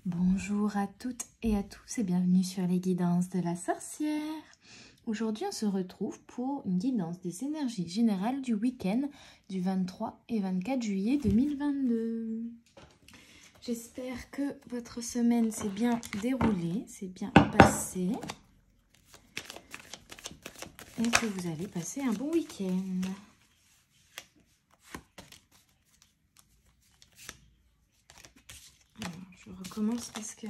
Bonjour à toutes et à tous et bienvenue sur les guidances de la sorcière. Aujourd'hui, on se retrouve pour une guidance des énergies générales du week-end du 23 et 24 juillet 2022. J'espère que votre semaine s'est bien déroulée, s'est bien passée et que vous allez passer un bon week-end. Je recommence parce que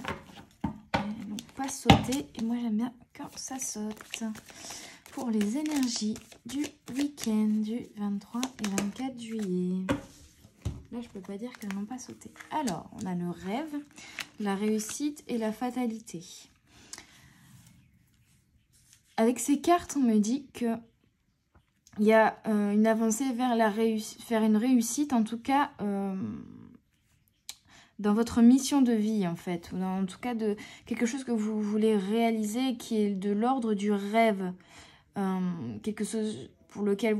elles n'ont pas sauté et moi j'aime bien quand ça saute. Pour les énergies du week-end du 23 et 24 juillet. Là je peux pas dire qu'elles n'ont pas sauté. Alors on a le rêve, la réussite et la fatalité. Avec ces cartes on me dit que il y a une avancée vers une réussite, en tout cas dans votre mission de vie en fait, ou en tout cas de quelque chose que vous voulez réaliser qui est de l'ordre du rêve, quelque chose pour lequel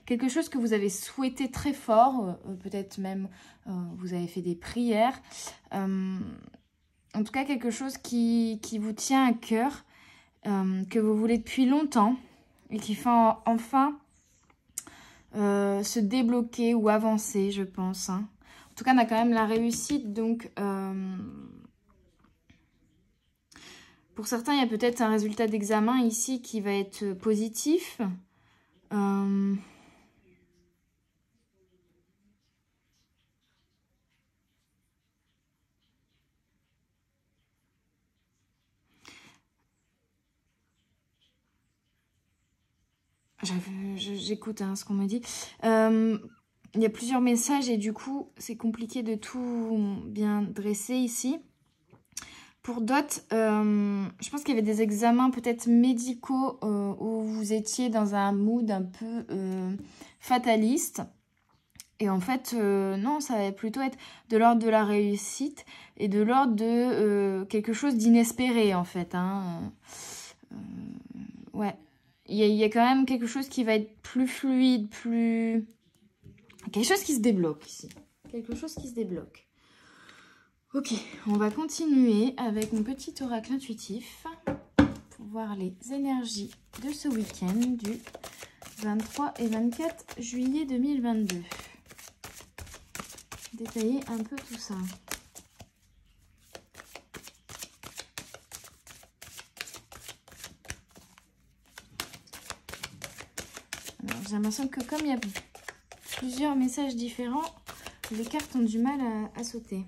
quelque chose que vous avez souhaité très fort, peut-être même vous avez fait des prières, en tout cas quelque chose qui vous tient à cœur, que vous voulez depuis longtemps et qui fait enfin se débloquer ou avancer, je pense, hein. En tout cas, on a quand même la réussite, donc pour certains, il y a peut-être un résultat d'examen ici qui va être positif. J'écoute ce qu'on me dit. Il y a plusieurs messages et du coup, c'est compliqué de tout bien dresser ici. Pour d'autres, je pense qu'il y avait des examens peut-être médicaux où vous étiez dans un mood un peu fataliste. Et en fait, non, ça va plutôt être de l'ordre de la réussite et de l'ordre de quelque chose d'inespéré, en fait, hein. Ouais, il y a quand même quelque chose qui va être plus fluide, plus... Quelque chose qui se débloque ici. Quelque chose qui se débloque. Ok, on va continuer avec mon petit oracle intuitif pour voir les énergies de ce week-end du 23 et 24 juillet 2022. Détailler un peu tout ça. J'ai l'impression que comme il y a plusieurs messages différents, les cartes ont du mal à sauter.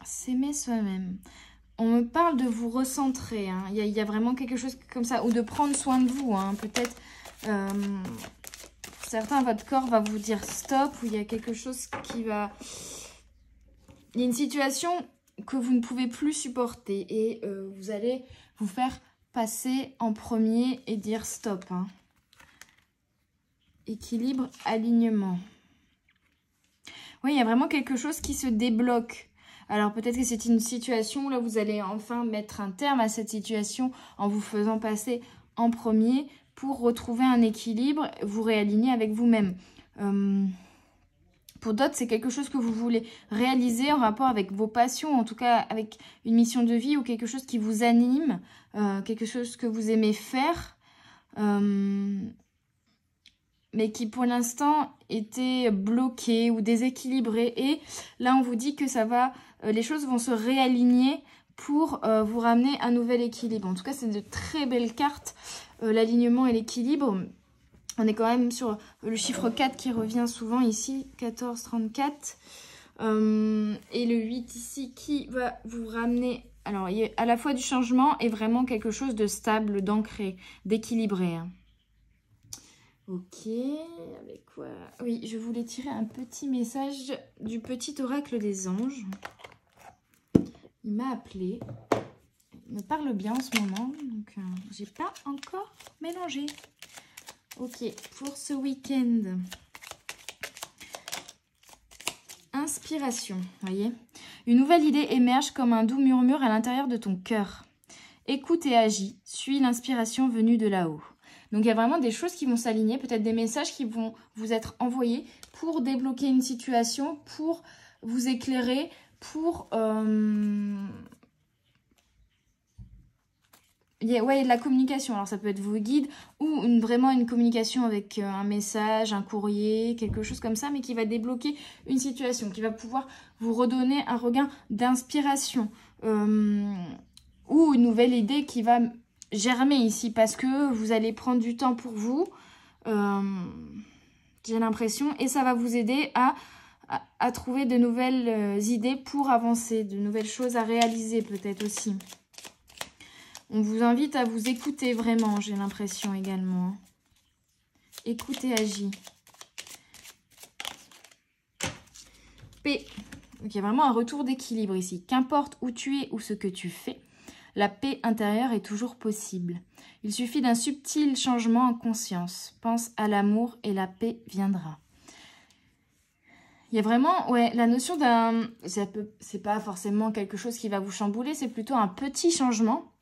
S'aimer soi-même. On me parle de vous recentrer, hein. Il y a vraiment quelque chose comme ça, ou de prendre soin de vous, hein. Peut-être, pour certains, votre corps va vous dire stop, ou il y a quelque chose qui va... Il y a une situation que vous ne pouvez plus supporter, et vous allez vous faire passer en premier et dire stop, hein. Équilibre, alignement. Oui, il y a vraiment quelque chose qui se débloque. Alors peut-être que c'est une situation où là vous allez enfin mettre un terme à cette situation en vous faisant passer en premier pour retrouver un équilibre, vous réaligner avec vous-même. Pour d'autres, c'est quelque chose que vous voulez réaliser en rapport avec vos passions, en tout cas avec une mission de vie ou quelque chose qui vous anime, quelque chose que vous aimez faire, mais qui pour l'instant était bloqué ou déséquilibré. Et là, on vous dit que ça va, les choses vont se réaligner pour vous ramener un nouvel équilibre. En tout cas, c'est de très belles cartes, l'alignement et l'équilibre. On est quand même sur le chiffre 4 qui revient souvent ici, 14, 34. Et le 8 ici qui va vous ramener... Alors, il y a à la fois du changement et vraiment quelque chose de stable, d'ancré, d'équilibré, hein. Ok, avec quoi? Oui, je voulais tirer un petit message du petit oracle des anges. Il m'a appelé. Il me parle bien en ce moment, donc j'ai pas encore mélangé. Ok, pour ce week-end. Inspiration, voyez. Une nouvelle idée émerge comme un doux murmure à l'intérieur de ton cœur. Écoute et agis, suis l'inspiration venue de là-haut. Donc, il y a vraiment des choses qui vont s'aligner, peut-être des messages qui vont vous être envoyés pour débloquer une situation, pour vous éclairer, pour... ouais, de la communication. Alors, ça peut être vos guides ou vraiment une communication avec un message, un courrier, quelque chose comme ça, mais qui va débloquer une situation, qui va pouvoir vous redonner un regain d'inspiration ou une nouvelle idée qui va germer ici parce que vous allez prendre du temps pour vous, j'ai l'impression, et ça va vous aider à trouver de nouvelles idées pour avancer, de nouvelles choses à réaliser peut-être aussi. On vous invite à vous écouter vraiment, j'ai l'impression également. Écoutez, agis. P. Donc, il y a vraiment un retour d'équilibre ici. Qu'importe où tu es ou ce que tu fais, la paix intérieure est toujours possible. Il suffit d'un subtil changement en conscience. Pense à l'amour et la paix viendra. Il y a vraiment, ouais, la notion d'un... C'est pas forcément quelque chose qui va vous chambouler, c'est plutôt un petit changement.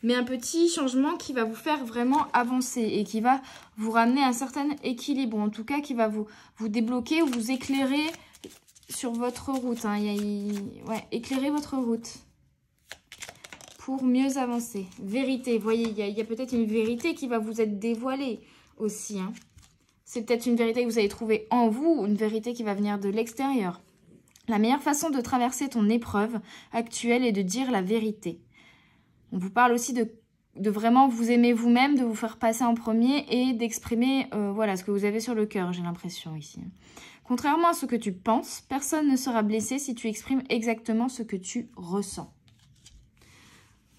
Mais un petit changement qui va vous faire vraiment avancer et qui va vous ramener un certain équilibre. En tout cas, qui va vous débloquer ou vous éclairer sur votre route. Hein. Ouais, éclairer votre route pour mieux avancer. Vérité, vous voyez, il y a peut-être une vérité qui va vous être dévoilée aussi. Hein. C'est peut-être une vérité que vous allez trouver en vous ou une vérité qui va venir de l'extérieur. La meilleure façon de traverser ton épreuve actuelle est de dire la vérité. On vous parle aussi de vraiment vous aimer vous-même, de vous faire passer en premier et d'exprimer voilà, ce que vous avez sur le cœur, j'ai l'impression ici. Contrairement à ce que tu penses, personne ne sera blessé si tu exprimes exactement ce que tu ressens.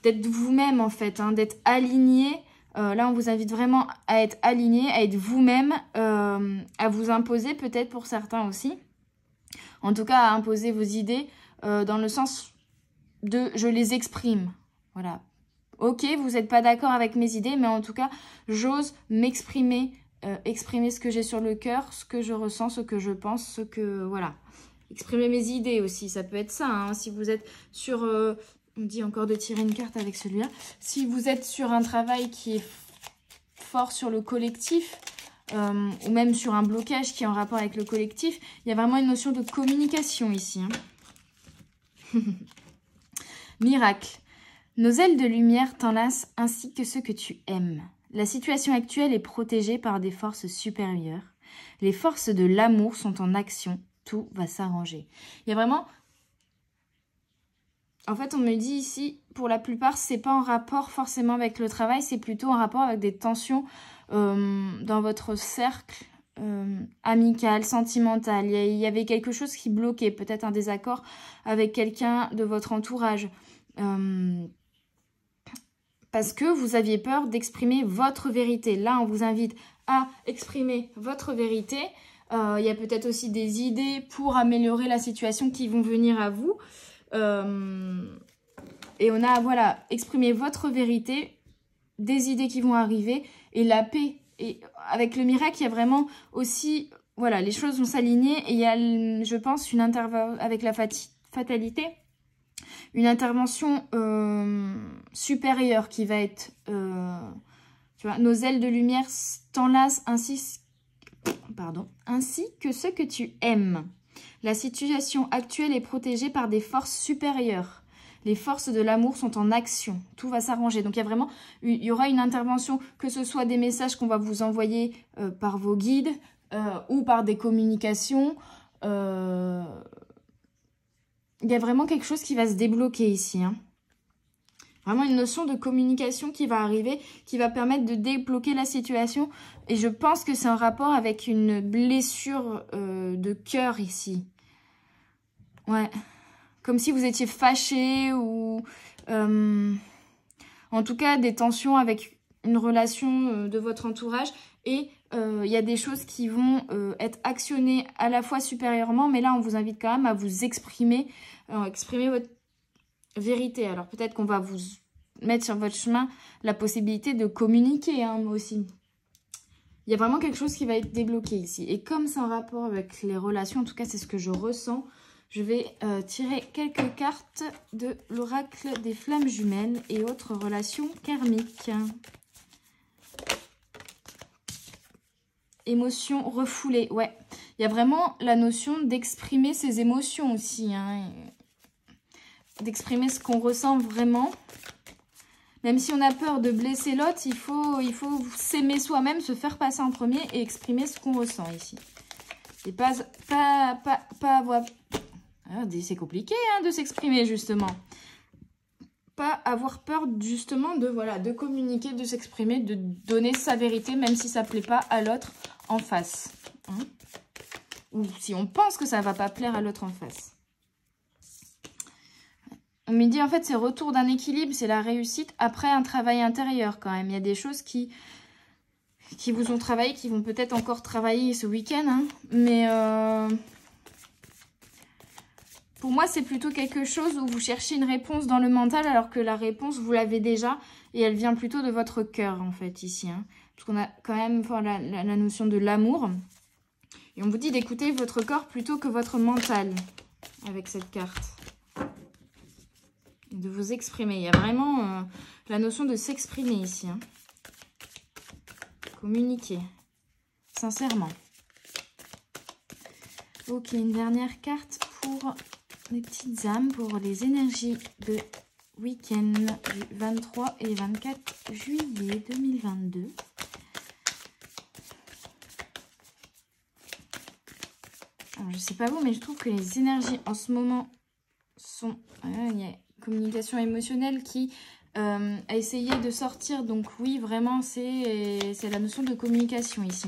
D'être vous-même en fait, hein, d'être aligné. Là, on vous invite vraiment à être aligné, à être vous-même, à vous imposer peut-être pour certains aussi. En tout cas, à imposer vos idées dans le sens de « je les exprime ». Voilà. Ok, vous n'êtes pas d'accord avec mes idées, mais en tout cas, j'ose m'exprimer, exprimer ce que j'ai sur le cœur, ce que je ressens, ce que je pense, ce que... Voilà. Exprimer mes idées aussi, ça peut être ça. Hein, si vous êtes sur... on dit encore de tirer une carte avec celui-là. Si vous êtes sur un travail qui est fort sur le collectif, ou même sur un blocage qui est en rapport avec le collectif, il y a vraiment une notion de communication ici. Hein. Miracle. Nos ailes de lumière t'enlacent ainsi que ceux que tu aimes. La situation actuelle est protégée par des forces supérieures. Les forces de l'amour sont en action. Tout va s'arranger. Il y a vraiment... En fait, on me dit ici, pour la plupart, c'est pas en rapport forcément avec le travail, c'est plutôt en rapport avec des tensions dans votre cercle amical, sentimental. Il y avait quelque chose qui bloquait, peut-être un désaccord avec quelqu'un de votre entourage. Parce que vous aviez peur d'exprimer votre vérité. Là, on vous invite à exprimer votre vérité. Il y a peut-être aussi des idées pour améliorer la situation qui vont venir à vous. Et on a, voilà, exprimé votre vérité, des idées qui vont arriver et la paix. Et avec le miracle, il y a vraiment aussi, voilà, les choses vont s'aligner et il y a, je pense, une intervention avec la fatalité. Une intervention supérieure qui va être... tu vois, nos ailes de lumière t'enlacent ainsi que ceux que tu aimes. La situation actuelle est protégée par des forces supérieures. Les forces de l'amour sont en action. Tout va s'arranger. Donc, il y aura une intervention, que ce soit des messages qu'on va vous envoyer par vos guides ou par des communications. Il y a vraiment quelque chose qui va se débloquer ici. Hein. Vraiment une notion de communication qui va arriver, qui va permettre de débloquer la situation. Et je pense que c'est en rapport avec une blessure de cœur ici. Ouais. Comme si vous étiez fâché ou... en tout cas, des tensions avec une relation de votre entourage. Et il y a des choses qui vont être actionnées à la fois supérieurement. Mais là, on vous invite quand même à vous exprimer. Exprimer votre vérité. Alors peut-être qu'on va vous mettre sur votre chemin la possibilité de communiquer hein, aussi. Il y a vraiment quelque chose qui va être débloqué ici. Et comme c'est en rapport avec les relations, en tout cas c'est ce que je ressens, je vais tirer quelques cartes de l'oracle des flammes jumelles et autres relations karmiques. émotions refoulées. Ouais, il y a vraiment la notion d'exprimer ses émotions aussi. Hein, d'exprimer ce qu'on ressent vraiment. Même si on a peur de blesser l'autre, il faut s'aimer soi-même, se faire passer en premier et exprimer ce qu'on ressent ici. Et pas avoir... Ah, c'est compliqué hein, de s'exprimer justement. Pas avoir peur justement de communiquer, de s'exprimer, de donner sa vérité, même si ça ne plaît pas à l'autre en face. Hein, ou si on pense que ça ne va pas plaire à l'autre en face. On me dit en fait c'est retour d'un équilibre, c'est la réussite après un travail intérieur quand même. Il y a des choses qui vous ont travaillé, qui vont peut-être encore travailler ce week-end. Hein. Mais pour moi c'est plutôt quelque chose où vous cherchez une réponse dans le mental alors que la réponse vous l'avez déjà et elle vient plutôt de votre cœur en fait ici. Hein. Parce qu'on a quand même la notion de l'amour. Et on vous dit d'écouter votre corps plutôt que votre mental avec cette carte. De vous exprimer. Il y a vraiment la notion de s'exprimer ici. Hein. Communiquer. Sincèrement. Ok, une dernière carte pour les petites âmes, pour les énergies de week-end du 23 et 24 juillet 2022. Alors, je sais pas vous, mais je trouve que les énergies en ce moment sont... il y a communication émotionnelle qui a essayé de sortir. Donc oui, vraiment, c'est la notion de communication ici.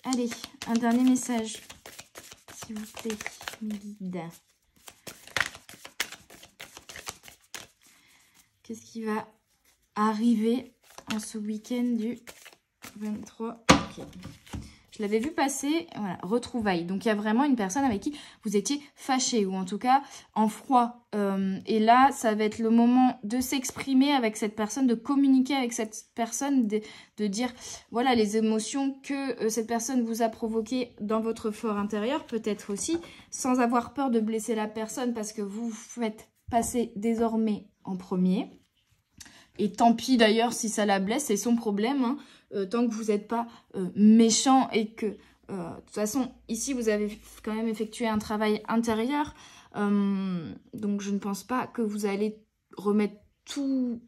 Allez, un dernier message, s'il vous plaît, mes guides. Qu'est-ce qui va arriver en ce week-end du 23 ? Ok. Je l'avais vu passer, voilà, retrouvailles. Donc, il y a vraiment une personne avec qui vous étiez fâché ou en tout cas en froid. Et là, ça va être le moment de s'exprimer avec cette personne, de communiquer avec cette personne, de dire, voilà, les émotions que cette personne vous a provoquées dans votre fort intérieur, peut-être aussi, sans avoir peur de blesser la personne parce que vous faites passer désormais en premier. Et tant pis d'ailleurs si ça la blesse, c'est son problème, hein. Tant que vous n'êtes pas méchant et que, de toute façon, ici, vous avez quand même effectué un travail intérieur. Donc, je ne pense pas que vous allez remettre toute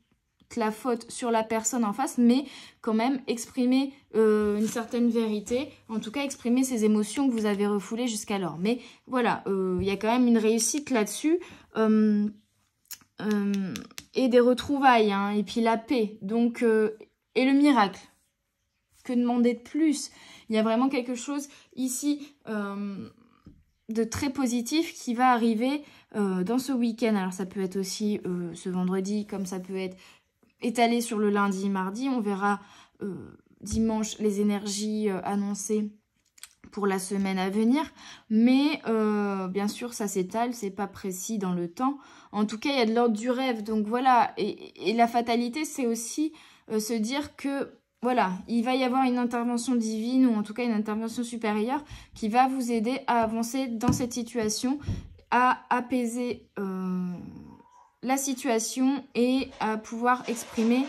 la faute sur la personne en face, mais quand même exprimer une certaine vérité, en tout cas, exprimer ces émotions que vous avez refoulées jusqu'alors. Mais voilà, il y a quand même une réussite là-dessus. Et des retrouvailles, hein, et puis la paix, donc, et le miracle. Que demander de plus? Il y a vraiment quelque chose ici de très positif qui va arriver dans ce week-end. Alors ça peut être aussi ce vendredi, comme ça peut être étalé sur le lundi, mardi. On verra dimanche les énergies annoncées pour la semaine à venir. Mais bien sûr, ça s'étale, c'est pas précis dans le temps. En tout cas, il y a de l'ordre du rêve. Donc voilà, et la fatalité, c'est aussi se dire que voilà, il va y avoir une intervention divine ou en tout cas une intervention supérieure qui va vous aider à avancer dans cette situation, à apaiser la situation et à pouvoir exprimer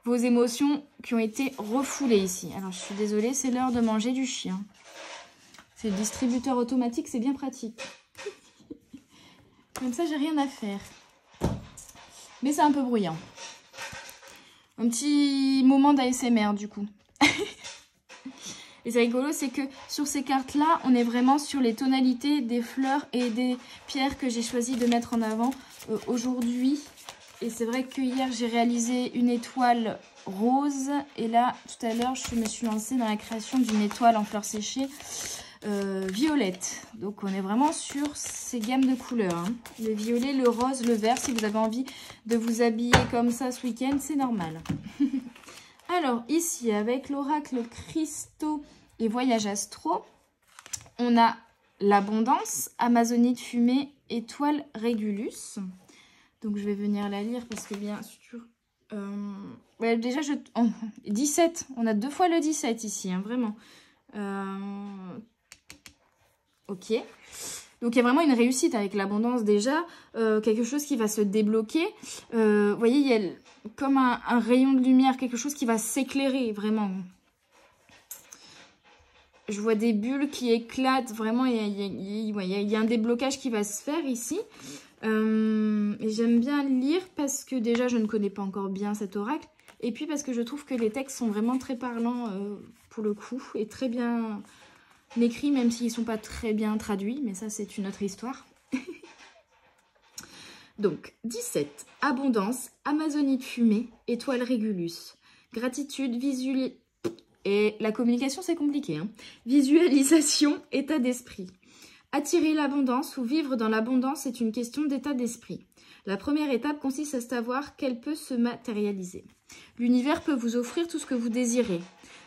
vos émotions qui ont été refoulées ici. Alors, je suis désolée, c'est l'heure de manger du chien. C'est le distributeur automatique, c'est bien pratique. Comme ça, j'ai rien à faire. Mais c'est un peu bruyant. Un petit moment d'ASMR du coup. Et c'est rigolo, c'est que sur ces cartes-là, on est vraiment sur les tonalités des fleurs et des pierres que j'ai choisi de mettre en avant aujourd'hui. Et c'est vrai que hier, j'ai réalisé une étoile rose. Et là, tout à l'heure, je me suis lancée dans la création d'une étoile en fleurs séchées violette. Donc, on est vraiment sur ces gammes de couleurs. Hein. Le violet, le rose, le vert. Si vous avez envie de vous habiller comme ça ce week-end, c'est normal. Alors, ici, avec l'oracle Cristaux et Voyage Astro, on a l'abondance, Amazonite fumée, étoile Régulus. Donc, je vais venir la lire parce que bien sûr... ouais, déjà, 17. On a 2 fois le 17 ici, hein, vraiment. Ok. Donc, il y a vraiment une réussite avec l'abondance déjà, quelque chose qui va se débloquer. Vous voyez, il y a comme un rayon de lumière, quelque chose qui va s'éclairer, vraiment. Je vois des bulles qui éclatent, vraiment, il y a un déblocage qui va se faire ici. Et j'aime bien lire parce que déjà, je ne connais pas encore bien cet oracle. Et puis parce que je trouve que les textes sont vraiment très parlants pour le coup, et très bien écrits, même s'ils ne sont pas très bien traduits. Mais ça, c'est une autre histoire. Donc, 17. Abondance, Amazonite fumée, étoile Régulus. Gratitude, visualisation. Et la communication, c'est compliqué. Hein. Visualisation, état d'esprit. Attirer l'abondance ou vivre dans l'abondance est une question d'état d'esprit. La première étape consiste à savoir qu'elle peut se matérialiser. L'univers peut vous offrir tout ce que vous désirez.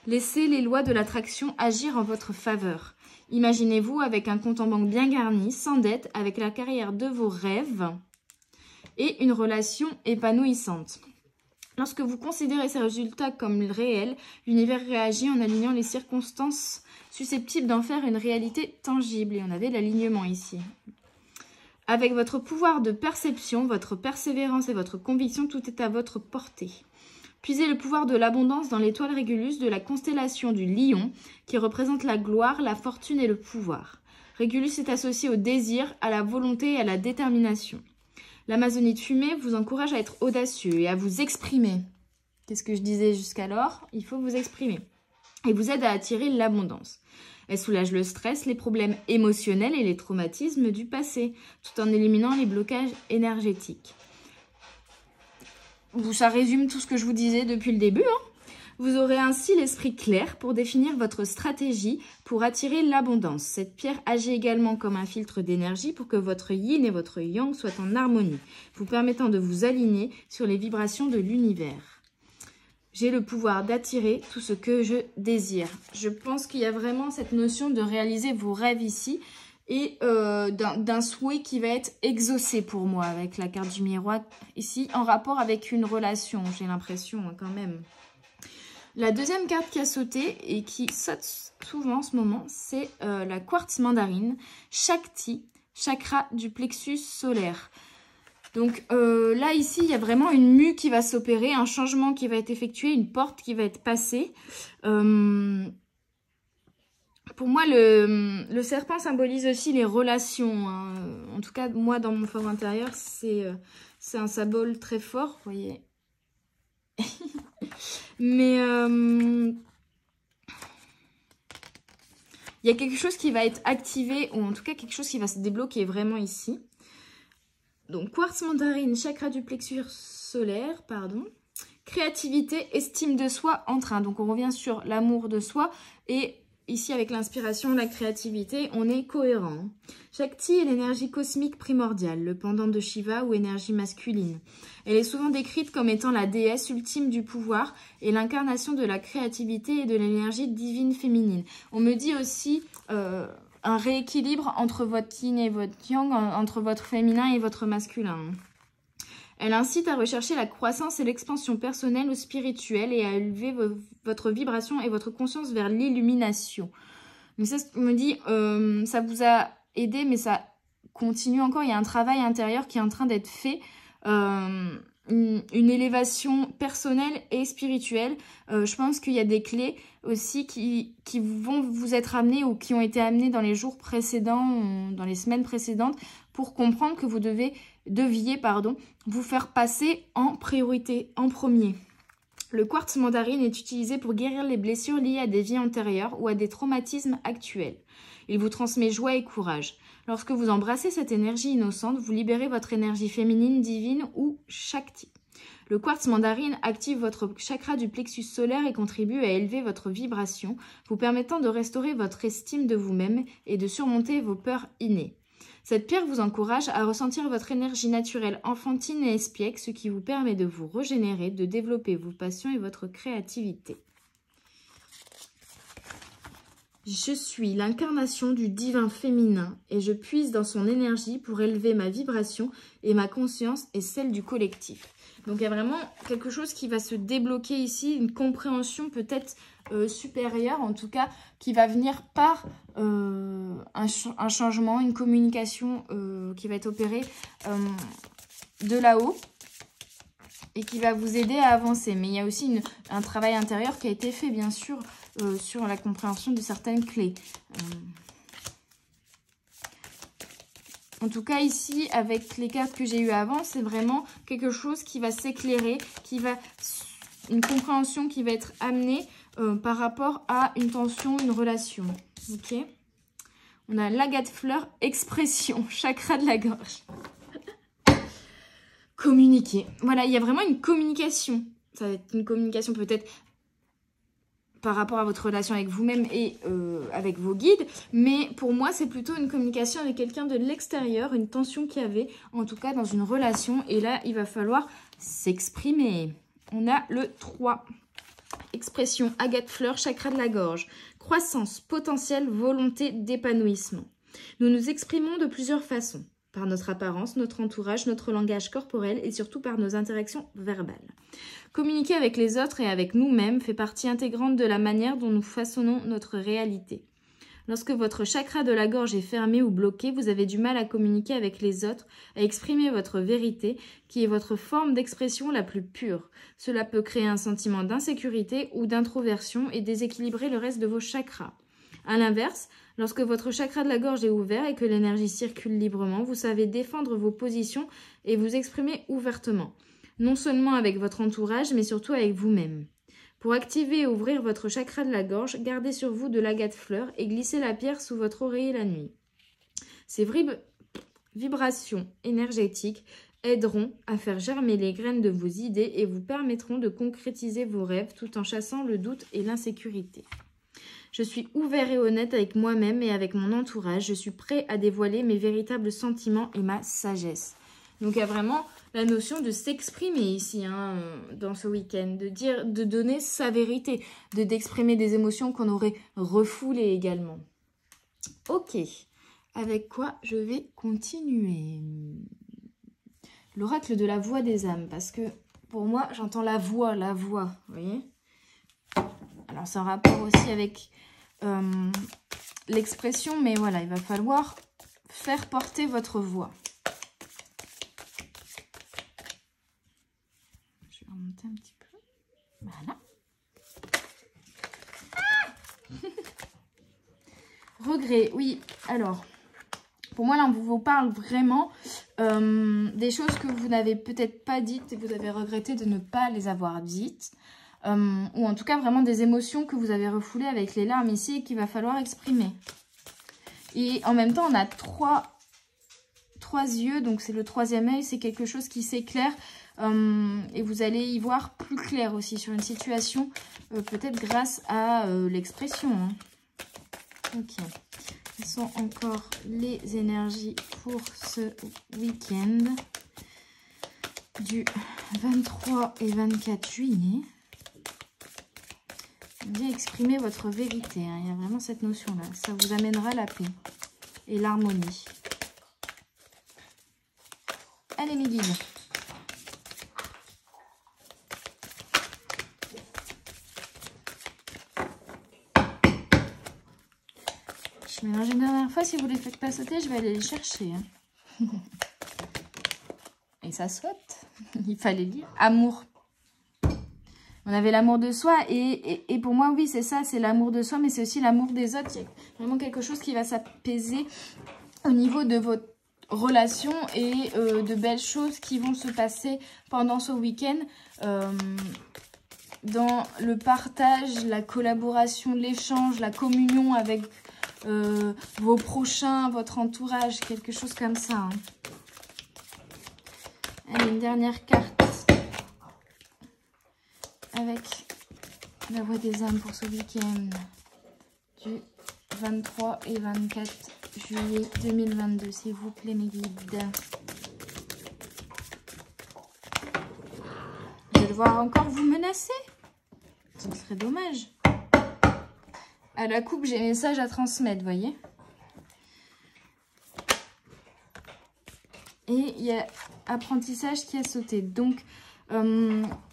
Laissez les lois de l'attraction agir en votre faveur. Imaginez-vous avec un compte en banque bien garni, sans dette, avec la carrière de vos rêves et une relation épanouissante. Lorsque vous considérez ces résultats comme réels, l'univers réagit en alignant les circonstances susceptibles d'en faire une réalité tangible. Et on avait l'alignement ici. Avec votre pouvoir de perception, votre persévérance et votre conviction, tout est à votre portée. Puisez le pouvoir de l'abondance dans l'étoile Régulus de la constellation du Lion, qui représente la gloire, la fortune et le pouvoir. Régulus est associé au désir, à la volonté et à la détermination. L'Amazonite fumée vous encourage à être audacieux et à vous exprimer. Qu'est-ce que je disais jusqu'alors? Il faut vous exprimer. Et vous aide à attirer l'abondance. Elle soulage le stress, les problèmes émotionnels et les traumatismes du passé, tout en éliminant les blocages énergétiques. Ça résume tout ce que je vous disais depuis le début. Hein. Vous aurez ainsi l'esprit clair pour définir votre stratégie pour attirer l'abondance. Cette pierre agit également comme un filtre d'énergie pour que votre yin et votre yang soient en harmonie, vous permettant de vous aligner sur les vibrations de l'univers. J'ai le pouvoir d'attirer tout ce que je désire. Je pense qu'il y a vraiment cette notion de réaliser vos rêves ici et d'un souhait qui va être exaucé pour moi avec la carte du miroir ici en rapport avec une relation, j'ai l'impression hein, quand même. La deuxième carte qui a sauté et qui saute souvent en ce moment, c'est la quartz mandarine, Shakti, chakra du plexus solaire. Donc là, ici, il y a vraiment une mue qui va s'opérer, un changement qui va être effectué, une porte qui va être passée. Pour moi, le serpent symbolise aussi les relations. Hein. En tout cas, moi, dans mon fort intérieur, c'est un symbole très fort, vous voyez. Mais il y a quelque chose qui va être activé, ou en tout cas quelque chose qui va se débloquer vraiment ici. Donc, quartz mandarine, chakra du plexus solaire, pardon. Créativité, estime de soi, entrain. Donc, on revient sur l'amour de soi. Et ici, avec l'inspiration, la créativité, on est cohérent. Shakti est l'énergie cosmique primordiale, le pendant de Shiva ou énergie masculine. Elle est souvent décrite comme étant la déesse ultime du pouvoir et l'incarnation de la créativité et de l'énergie divine féminine. On me dit aussi un rééquilibre entre votre yin et votre yang, entre votre féminin et votre masculin. Elle incite à rechercher la croissance et l'expansion personnelle ou spirituelle et à élever votre vibration et votre conscience vers l'illumination. Donc ça me dit, ça vous a aidé, mais ça continue encore. Il y a un travail intérieur qui est en train d'être fait. Une élévation personnelle et spirituelle. Je pense qu'il y a des clés aussi qui vont vous être amenées ou qui ont été amenées dans les jours précédents, dans les semaines précédentes, pour comprendre que vous deviez vous faire passer en priorité, en premier. Le quartz mandarine est utilisé pour guérir les blessures liées à des vies antérieures ou à des traumatismes actuels. Il vous transmet joie et courage. Lorsque vous embrassez cette énergie innocente, vous libérez votre énergie féminine, divine ou Shakti. Le quartz mandarine active votre chakra du plexus solaire et contribue à élever votre vibration, vous permettant de restaurer votre estime de vous-même et de surmonter vos peurs innées. Cette pierre vous encourage à ressentir votre énergie naturelle enfantine et espiègle, ce qui vous permet de vous régénérer, de développer vos passions et votre créativité. Je suis l'incarnation du divin féminin et je puise dans son énergie pour élever ma vibration et ma conscience et celle du collectif. Donc il y a vraiment quelque chose qui va se débloquer ici, une compréhension peut-être supérieure, en tout cas qui va venir par un changement, une communication qui va être opérée de là-haut et qui va vous aider à avancer. Mais il y a aussi un travail intérieur qui a été fait, bien sûr, sur la compréhension de certaines clés. En tout cas, ici, avec les cartes que j'ai eues avant, c'est vraiment quelque chose qui va s'éclairer, une compréhension qui va être amenée par rapport à une tension, une relation. Ok ? On a l'agate fleur, expression, chakra de la gorge. Communiquer. Voilà, il y a vraiment une communication. Ça va être une communication peut-être par rapport à votre relation avec vous-même et avec vos guides. Mais pour moi, c'est plutôt une communication avec quelqu'un de l'extérieur, une tension qu'il y avait, en tout cas dans une relation. Et là, il va falloir s'exprimer. On a le 3. Expression, agate fleur, chakra de la gorge. Croissance, potentiel, volonté d'épanouissement. Nous nous exprimons de plusieurs façons. Par notre apparence, notre entourage, notre langage corporel et surtout par nos interactions verbales. Communiquer avec les autres et avec nous-mêmes fait partie intégrante de la manière dont nous façonnons notre réalité. Lorsque votre chakra de la gorge est fermé ou bloqué, vous avez du mal à communiquer avec les autres, à exprimer votre vérité, qui est votre forme d'expression la plus pure. Cela peut créer un sentiment d'insécurité ou d'introversion et déséquilibrer le reste de vos chakras. A l'inverse, lorsque votre chakra de la gorge est ouvert et que l'énergie circule librement, vous savez défendre vos positions et vous exprimer ouvertement. Non seulement avec votre entourage, mais surtout avec vous-même. Pour activer et ouvrir votre chakra de la gorge, gardez sur vous de l'agate fleur et glissez la pierre sous votre oreiller la nuit. Ces vibrations énergétiques aideront à faire germer les graines de vos idées et vous permettront de concrétiser vos rêves tout en chassant le doute et l'insécurité. Je suis ouvert et honnête avec moi-même et avec mon entourage. Je suis prêt à dévoiler mes véritables sentiments et ma sagesse. Donc, il y a vraiment la notion de s'exprimer ici, hein, dans ce week-end, de donner sa vérité, d'exprimer des émotions qu'on aurait refoulées également. Ok, avec quoi je vais continuer? L'oracle de la voix des âmes, parce que pour moi, j'entends la voix, vous voyez? Alors, c'est en rapport aussi avec l'expression, mais voilà, il va falloir faire porter votre voix. Je vais remonter un petit peu. Voilà. Regret, oui. Alors, pour moi, là, on vous parle vraiment des choses que vous n'avez peut-être pas dites et vous avez regretté de ne pas les avoir dites. Ou en tout cas, vraiment des émotions que vous avez refoulées avec les larmes ici et qu'il va falloir exprimer. Et en même temps, on a trois yeux, donc c'est le troisième œil, c'est quelque chose qui s'éclaire et vous allez y voir plus clair aussi sur une situation, peut-être grâce à l'expression. Hein. Ok. Quelles sont encore les énergies pour ce week-end du 23 et 24 juillet? Bien exprimer votre vérité, hein. Il y a vraiment cette notion-là. Ça vous amènera la paix et l'harmonie. Allez mes guides. Je mélange une dernière fois. Si vous ne les faites pas sauter, je vais aller les chercher. Hein. Et ça saute. Il fallait lire. Amour. On avait l'amour de soi et pour moi, oui, c'est ça, c'est l'amour de soi, mais c'est aussi l'amour des autres. Il y a vraiment quelque chose qui va s'apaiser au niveau de votre relation et de belles choses qui vont se passer pendant ce week-end dans le partage, la collaboration, l'échange, la communion avec vos prochains, votre entourage, quelque chose comme ça. Hein. Allez, une dernière carte. Avec la voix des âmes pour ce week-end du 23 et 24 juillet 2022, s'il vous plaît mes guides. Je vais devoir encore vous menacer. Ce serait dommage. À la coupe, j'ai un message à transmettre, voyez. Et il y a apprentissage qui a sauté. Donc,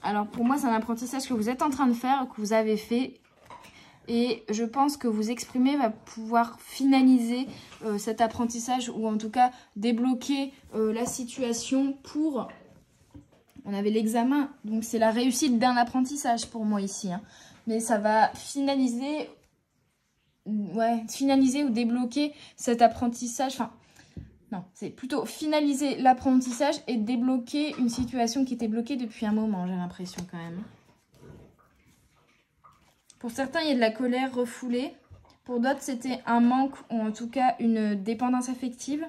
alors pour moi, c'est un apprentissage que vous êtes en train de faire, que vous avez fait. Et je pense que vous exprimer va pouvoir finaliser cet apprentissage ou en tout cas débloquer la situation pour... On avait l'examen, donc c'est la réussite d'un apprentissage pour moi ici. Hein. Mais ça va finaliser, finaliser ou débloquer cet apprentissage. Enfin, non, c'est plutôt finaliser l'apprentissage et débloquer une situation qui était bloquée depuis un moment, j'ai l'impression quand même. Pour certains, il y a de la colère refoulée. Pour d'autres, c'était un manque ou en tout cas une dépendance affective.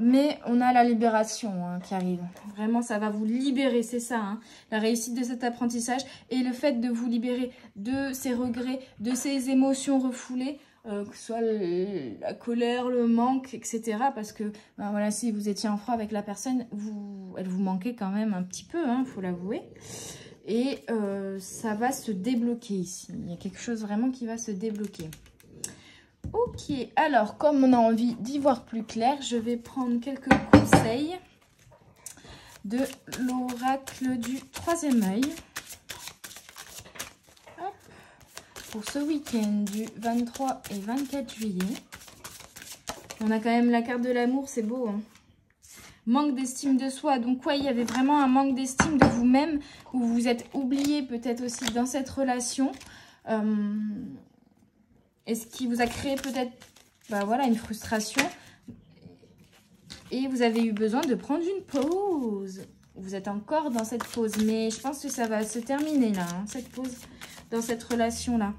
Mais on a la libération hein, qui arrive. Vraiment, ça va vous libérer, c'est ça. Hein, la réussite de cet apprentissage et le fait de vous libérer de ces regrets, de ces émotions refoulées, que ce soit la colère, le manque, etc. Parce que ben, voilà, si vous étiez en froid avec la personne, elle vous manquait quand même un petit peu, hein, faut l'avouer. Et ça va se débloquer ici. Il y a quelque chose vraiment qui va se débloquer. Ok, alors comme on a envie d'y voir plus clair, je vais prendre quelques conseils de l'oracle du troisième œil. Pour ce week-end du 23 et 24 juillet. On a quand même la carte de l'amour, c'est beau. Hein. Manque d'estime de soi. Donc ouais, il y avait vraiment un manque d'estime de vous-même où vous vous êtes oublié peut-être aussi dans cette relation. Et ce qui vous a créé peut-être voilà, une frustration. Et vous avez eu besoin de prendre une pause. Vous êtes encore dans cette pause. Mais je pense que ça va se terminer là, hein, cette pause dans cette relation-là.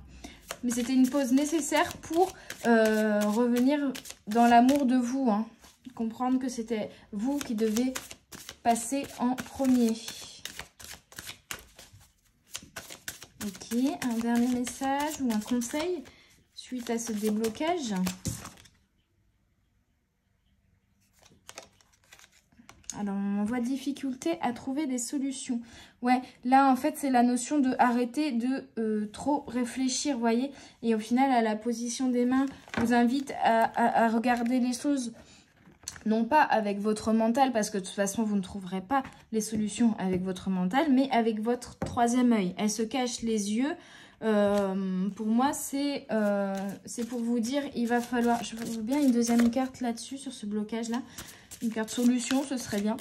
Mais c'était une pause nécessaire pour revenir dans l'amour de vous. Hein. Comprendre que c'était vous qui devez passer en premier. Ok, un dernier message ou un conseil suite à ce déblocage. Alors, on voit difficulté à trouver des solutions. Ouais, là, en fait, c'est la notion de arrêter de trop réfléchir, vous voyez. Et au final, à la position des mains, vous invite à regarder les choses, non pas avec votre mental, parce que de toute façon, vous ne trouverez pas les solutions avec votre mental, mais avec votre troisième œil. Elle se cache les yeux. Pour moi, c'est pour vous dire, il va falloir... Je veux bien une deuxième carte là-dessus, sur ce blocage-là. Une carte solution, ce serait bien.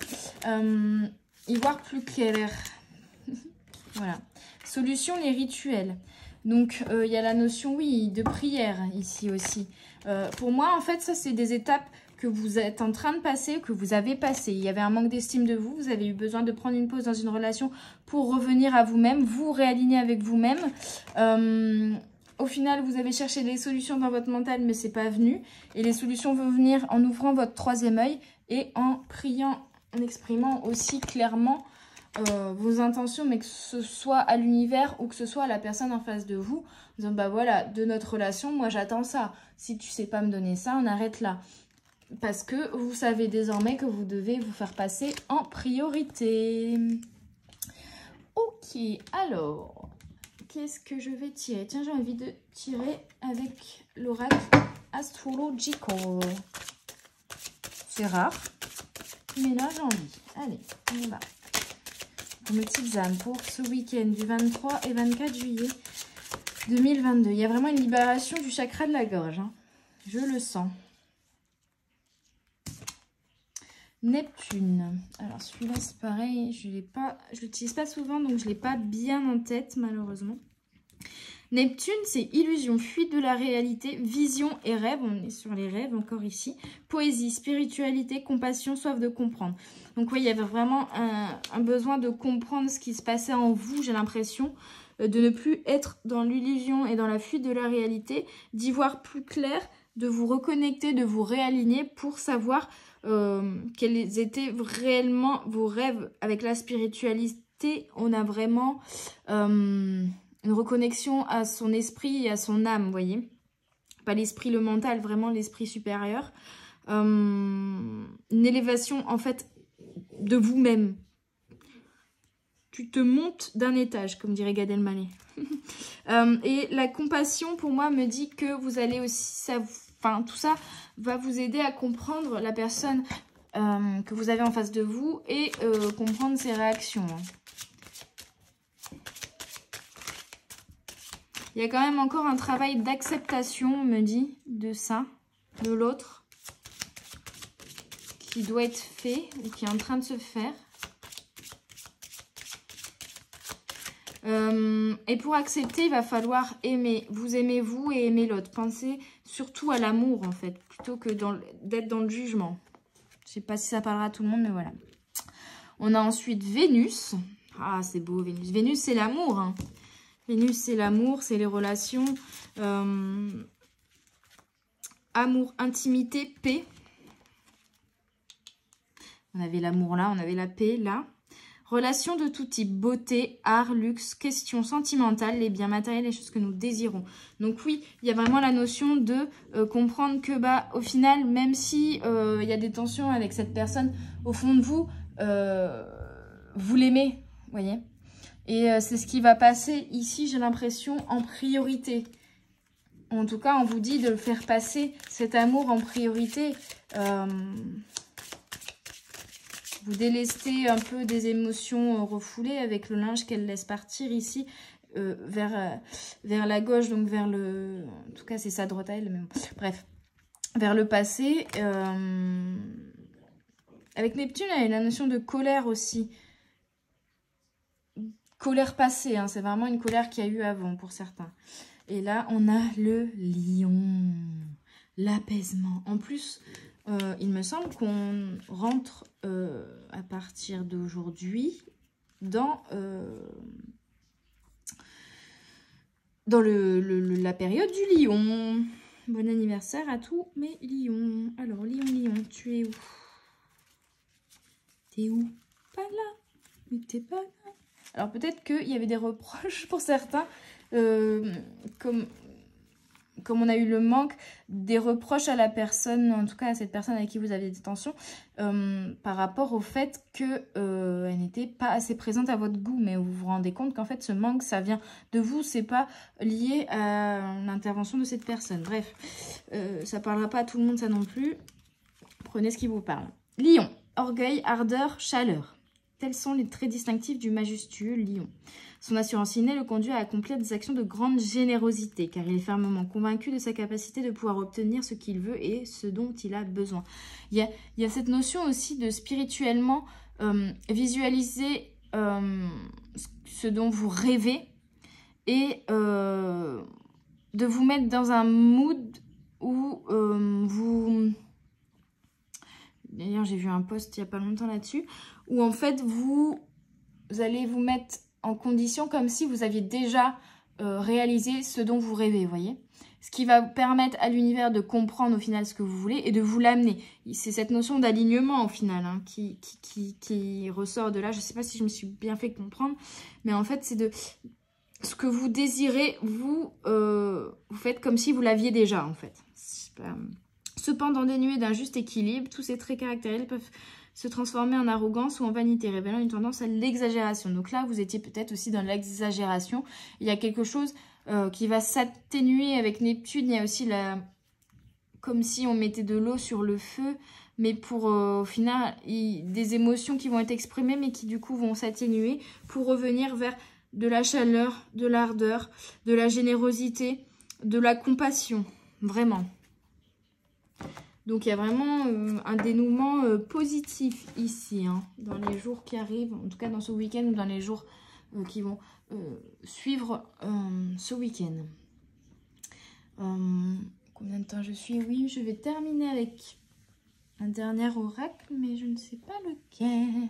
Y voir plus clair. Voilà. Solution, les rituels. Donc, il y a la notion, oui, de prière ici aussi. Pour moi, en fait, ça, c'est des étapes que vous êtes en train de passer, que vous avez passé. Il y avait un manque d'estime de vous. Vous avez eu besoin de prendre une pause dans une relation pour revenir à vous-même, vous réaligner avec vous-même. Au final, vous avez cherché des solutions dans votre mental, mais c'est pas venu. Et les solutions vont venir en ouvrant votre troisième œil et en priant, en exprimant aussi clairement vos intentions, mais que ce soit à l'univers ou que ce soit à la personne en face de vous. En disant, bah voilà, de notre relation, moi j'attends ça. Si tu sais pas me donner ça, on arrête là. Parce que vous savez désormais que vous devez vous faire passer en priorité. Ok, alors... Qu'est-ce que je vais tirer? Tiens, j'ai envie de tirer avec l'oracle Astrological. C'est rare, mais là, j'ai envie. Allez, on y va. Pour mes petites âmes, pour ce week-end du 23 et 24 juillet 2022. Il y a vraiment une libération du chakra de la gorge. Hein. Je le sens. Neptune. Alors, celui-là, c'est pareil. Je l'utilise pas souvent, donc je ne l'ai pas bien en tête, malheureusement. Neptune, c'est illusion, fuite de la réalité, vision et rêve. On est sur les rêves encore ici. Poésie, spiritualité, compassion, soif de comprendre. Donc oui, il y avait vraiment un besoin de comprendre ce qui se passait en vous, j'ai l'impression. De ne plus être dans l'illusion et dans la fuite de la réalité. D'y voir plus clair, de vous reconnecter, de vous réaligner pour savoir... quels étaient réellement vos rêves. Avec la spiritualité, on a vraiment une reconnexion à son esprit et à son âme, vous voyez. Pas l'esprit, le mental, vraiment l'esprit supérieur. Une élévation, en fait, de vous-même. Tu te montes d'un étage, comme dirait Gad Elmaleh. Et la compassion, pour moi, me dit que vous allez aussi... Enfin, tout ça va vous aider à comprendre la personne que vous avez en face de vous et comprendre ses réactions. Il y a quand même encore un travail d'acceptation, on me dit, de ça, de l'autre, qui doit être fait ou qui est en train de se faire. Et pour accepter, il va falloir aimer. Vous aimez vous et aimer l'autre. Pensez surtout à l'amour, en fait, plutôt que d'être dans le jugement. Je ne sais pas si ça parlera à tout le monde, mais voilà. On a ensuite Vénus. Ah, c'est beau, Vénus. Vénus, c'est l'amour. Hein. Vénus, c'est l'amour, c'est les relations. Amour, intimité, paix. On avait l'amour là, on avait la paix là. Relations de tout type, beauté, art, luxe, questions sentimentales, les biens matériels, les choses que nous désirons. Donc oui, il y a vraiment la notion de comprendre que bah au final, même si il y a des tensions avec cette personne, au fond de vous, vous l'aimez, vous voyez. Et c'est ce qui va passer ici, j'ai l'impression, en priorité. En tout cas, on vous dit de le faire passer, cet amour en priorité. Vous délestez un peu des émotions refoulées avec le linge qu'elle laisse partir ici vers la gauche, donc vers le... En tout cas, c'est ça droite à elle, mais bon. Bref, vers le passé. Avec Neptune, il y a la notion de colère aussi. Colère passée, hein, c'est vraiment une colère qu'il y a eu avant pour certains. Et là, on a le lion, l'apaisement. En plus... il me semble qu'on rentre à partir d'aujourd'hui dans la période du lion. Bon anniversaire à tous mes lions. Alors, lion, tu es où? T'es où? Pas là. Mais t'es pas là. Alors, peut-être qu'il y avait des reproches pour certains, comme on a eu le manque des reproches à la personne, en tout cas à cette personne avec qui vous avez des tensions, par rapport au fait qu'elle n'était pas assez présente à votre goût. Mais vous vous rendez compte qu'en fait ce manque, ça vient de vous, c'est pas lié à l'intervention de cette personne. Bref, ça parlera pas à tout le monde ça non plus. Prenez ce qui vous parle. Lion, orgueil, ardeur, chaleur. Tels sont les traits distinctifs du majestueux lion. Son assurance innée le conduit à accomplir des actions de grande générosité, car il est fermement convaincu de sa capacité de pouvoir obtenir ce qu'il veut et ce dont il a besoin. Il y a cette notion aussi de spirituellement visualiser ce dont vous rêvez et de vous mettre dans un mood où vous... D'ailleurs, j'ai vu un post il n'y a pas longtemps là-dessus, où en fait, vous allez vous mettre en condition comme si vous aviez déjà réalisé ce dont vous rêvez, vous voyez. Ce qui va permettre à l'univers de comprendre au final ce que vous voulez et de vous l'amener. C'est cette notion d'alignement au final hein, qui ressort de là. Je ne sais pas si je me suis bien fait comprendre, mais en fait, c'est de ce que vous désirez, vous faites comme si vous l'aviez déjà en fait. Cependant dénués d'un juste équilibre, tous ces traits caractériels peuvent se transformer en arrogance ou en vanité, révélant une tendance à l'exagération. Donc là, vous étiez peut-être aussi dans l'exagération. Il y a quelque chose qui va s'atténuer avec Neptune. Il y a aussi comme si on mettait de l'eau sur le feu, mais pour au final, des émotions qui vont être exprimées, mais qui du coup vont s'atténuer pour revenir vers de la chaleur, de l'ardeur, de la générosité, de la compassion. Vraiment. Donc, il y a vraiment un dénouement positif ici, hein, dans les jours qui arrivent, en tout cas dans ce week-end ou dans les jours qui vont suivre ce week-end. Combien de temps je suis? Oui, je vais terminer avec un dernier oracle, mais je ne sais pas lequel.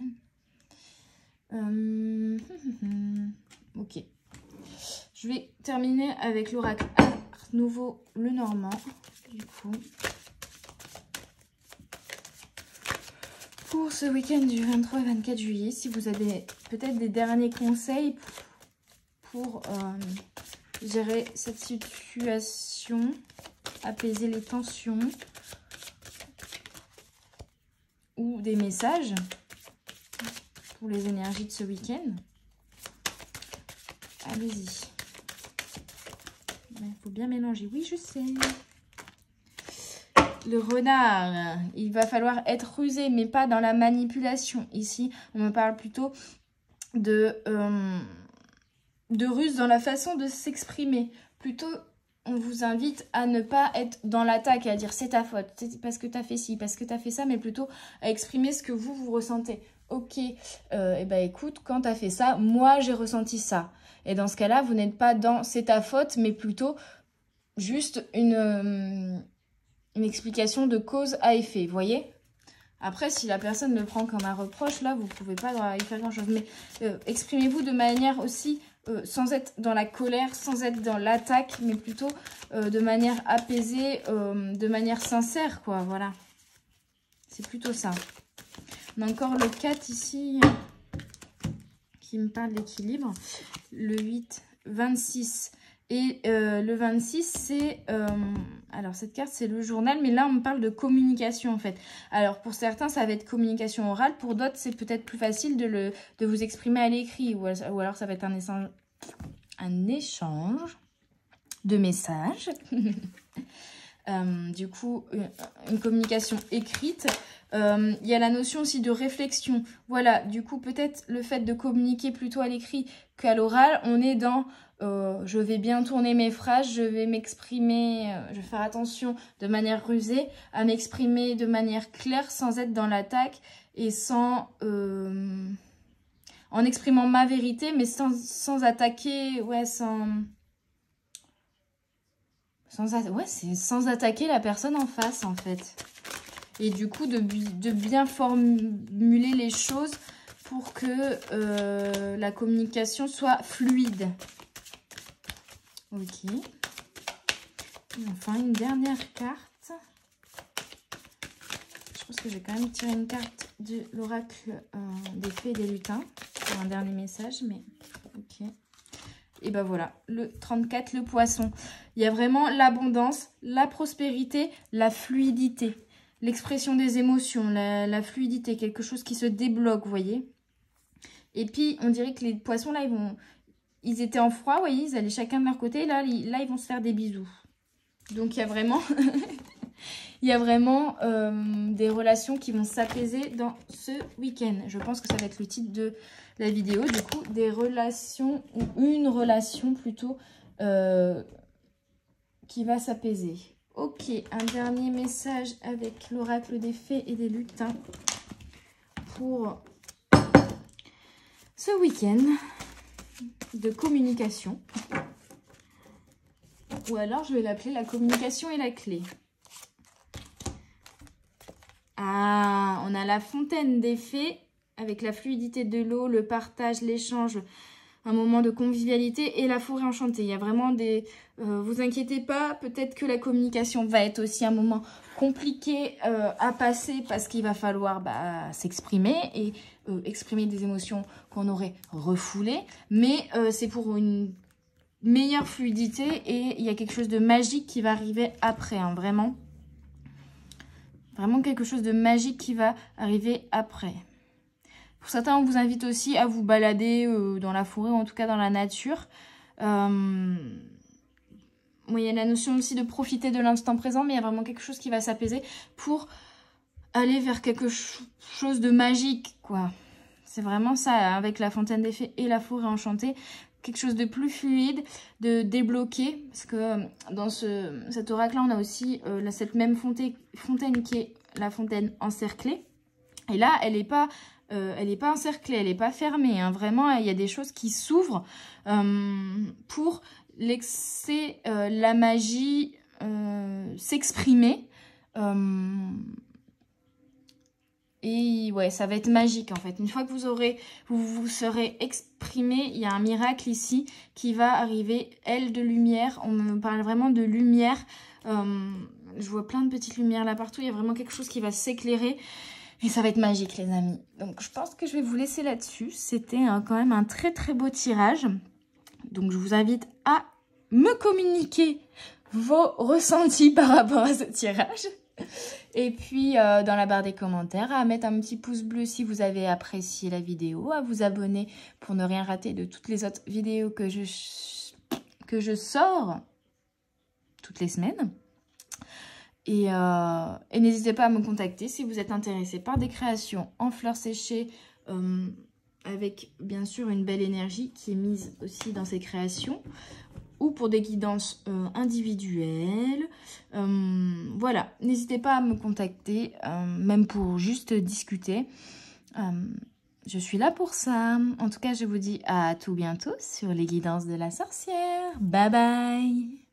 Ok. Je vais terminer avec l'oracle Art Nouveau, le Normand, du coup. Pour ce week-end du 23 et 24 juillet, si vous avez peut-être des derniers conseils pour gérer cette situation, apaiser les tensions ou des messages pour les énergies de ce week-end, allez-y. Il faut bien mélanger, oui je sais. Le renard, il va falloir être rusé, mais pas dans la manipulation. Ici, on me parle plutôt de ruse dans la façon de s'exprimer. plutôt on vous invite à ne pas être dans l'attaque et à dire c'est ta faute, c'est parce que tu as fait ci, parce que tu as fait ça, mais plutôt à exprimer ce que vous ressentez. Ok, et ben écoute, quand tu as fait ça, moi j'ai ressenti ça. Et dans ce cas-là, vous n'êtes pas dans c'est ta faute, mais plutôt juste une explication de cause à effet, vous voyez? Après, si la personne le prend comme un reproche, là, vous ne pouvez pas y faire grand-chose. Mais exprimez-vous de manière aussi, sans être dans la colère, sans être dans l'attaque, mais plutôt de manière apaisée, de manière sincère, quoi, voilà. C'est plutôt ça. On a encore le 4 ici, qui me parle d'équilibre. Le 8, 26. Et le 26, c'est... alors, cette carte, c'est le journal. Mais là, on me parle de communication, en fait. Alors, pour certains, ça va être communication orale. Pour d'autres, c'est peut-être plus facile de vous exprimer à l'écrit. Ou alors, ça va être un échange de messages. Du coup, une communication écrite. Il y a la notion aussi de réflexion. Voilà, du coup, peut-être le fait de communiquer plutôt à l'écrit qu'à l'oral, on est dans... je vais bien tourner mes phrases, je vais m'exprimer, je vais faire attention de manière rusée à m'exprimer de manière claire sans être dans l'attaque et sans... en exprimant ma vérité, mais sans attaquer, ouais, sans attaquer la personne en face, en fait. Et du coup, de bien formuler les choses pour que la communication soit fluide. Ok. Et enfin, une dernière carte. Je pense que j'ai quand même tiré une carte de l'oracle des fées et des lutins. Pour un dernier message, mais ok. Et ben voilà, le 34, le poisson. Il y a vraiment l'abondance, la prospérité, la fluidité. L'expression des émotions, la fluidité, quelque chose qui se débloque, vous voyez. Et puis, on dirait que les poissons, là, ils étaient en froid, vous voyez, ils allaient chacun de leur côté. Là, ils vont se faire des bisous. Donc, il y a vraiment, des relations qui vont s'apaiser dans ce week-end. Je pense que ça va être le titre de la vidéo. Du coup, des relations, ou une relation plutôt, qui va s'apaiser. Ok, un dernier message avec l'oracle des fées et des lutins pour ce week-end de communication. Ou alors, je vais l'appeler la communication et la clé. Ah, on a la fontaine des fées avec la fluidité de l'eau, le partage, l'échange, un moment de convivialité et la forêt enchantée. Il y a vraiment des... vous inquiétez pas, peut-être que la communication va être aussi un moment compliqué à passer parce qu'il va falloir s'exprimer et exprimer des émotions qu'on aurait refoulées. Mais c'est pour une meilleure fluidité et il y a quelque chose de magique qui va arriver après, hein, vraiment. Vraiment quelque chose de magique qui va arriver après. Pour certains, on vous invite aussi à vous balader dans la forêt, ou en tout cas dans la nature. Oui, il y a la notion aussi de profiter de l'instant présent, mais il y a vraiment quelque chose qui va s'apaiser pour aller vers quelque chose de magique, quoi. C'est vraiment ça, avec la fontaine des fées et la forêt enchantée. Quelque chose de plus fluide, de débloqué. Parce que dans cet oracle-là, on a aussi cette même fontaine qui est la fontaine encerclée. Et là, elle n'est pas encerclée, elle n'est pas fermée. Hein. Vraiment, il y a des choses qui s'ouvrent pour laisser la magie s'exprimer. Et ouais, ça va être magique en fait. Une fois que vous serez exprimé, il y a un miracle ici qui va arriver. Aile de lumière, on me parle vraiment de lumière. Je vois plein de petites lumières là partout. Il y a vraiment quelque chose qui va s'éclairer. Et ça va être magique les amis. Donc je pense que je vais vous laisser là-dessus. C'était quand même un très très beau tirage. Donc je vous invite à me communiquer vos ressentis par rapport à ce tirage. Et puis dans la barre des commentaires, à mettre un petit pouce bleu si vous avez apprécié la vidéo, à vous abonner pour ne rien rater de toutes les autres vidéos que je sors toutes les semaines. Et n'hésitez pas à me contacter si vous êtes intéressé par des créations en fleurs séchées avec bien sûr une belle énergie qui est mise aussi dans ces créations. Ou ou pour des guidances individuelles. Voilà, n'hésitez pas à me contacter, même pour juste discuter. Je suis là pour ça. En tout cas, je vous dis à tout bientôt sur les guidances de la sorcière. Bye bye!